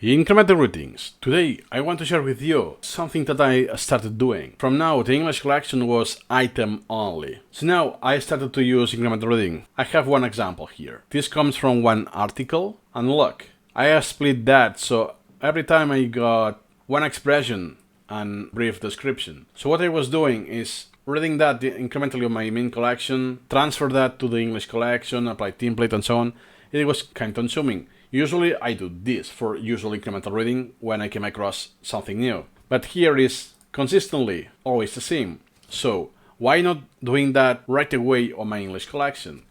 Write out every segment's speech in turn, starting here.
Incremental readings. Today I want to share with you something that I started doing. From now the English collection was item only. So now I started to use incremental reading. I have one example here. This comes from one article and look, I have split that so every time I got one expression and brief description. So what I was doing is reading that incrementally on my main collection, transfer that to the English collection, apply template and so on. It was kind of consuming. Usually I do this for usual incremental reading when I came across something new. But here is consistently always the same. So why not doing that right away on my English collection?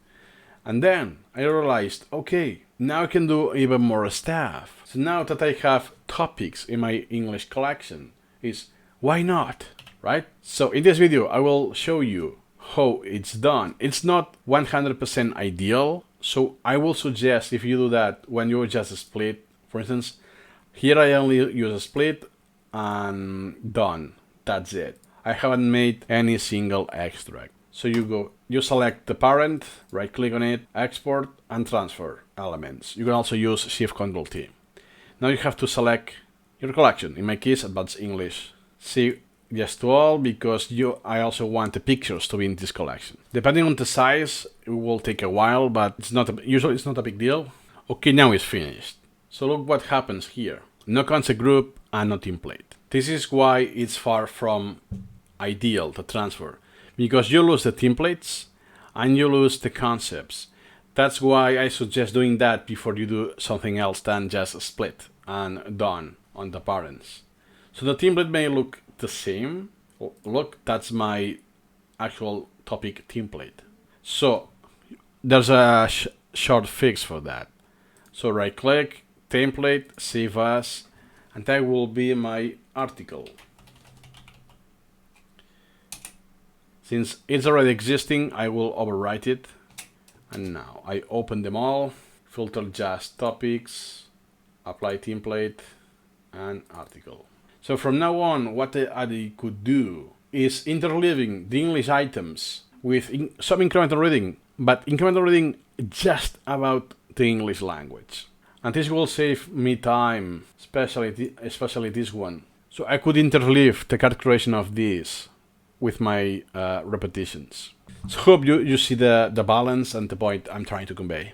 And then I realized, okay, now I can do even more stuff. So now that I have topics in my English collection, is why not, right? So in this video I will show you how it's done. It's not 100% ideal. So I will suggest if you do that when you just split, for instance, here I only use a split and done. That's it. I haven't made any single extract. So you select the parent, right click on it, export and transfer elements. You can also use Shift-Control-T. Now you have to select your collection. In my case, Advanced English. See yes to all because I also want the pictures to be in this collection. Depending on the size, it will take a while, but usually it's not a big deal. Okay, now it's finished. So look what happens here. No concept group and no template. This is why it's far from ideal to transfer, because you lose the templates and you lose the concepts. That's why I suggest doing that before you do something else than just split and done on the parents. So the template may look the same. Look, that's my actual topic template. So there's a short fix for that. So right click, template, save as, and that will be my article. Since it's already existing, I will overwrite it. And now I open them all, filter just topics, apply template and article. So from now on, what I could do is interleaving the English items with some incremental reading, but incremental reading just about the English language. And this will save me time, especially this one. So I could interleave the calculation of this with my repetitions. So hope you see the balance and the point I'm trying to convey.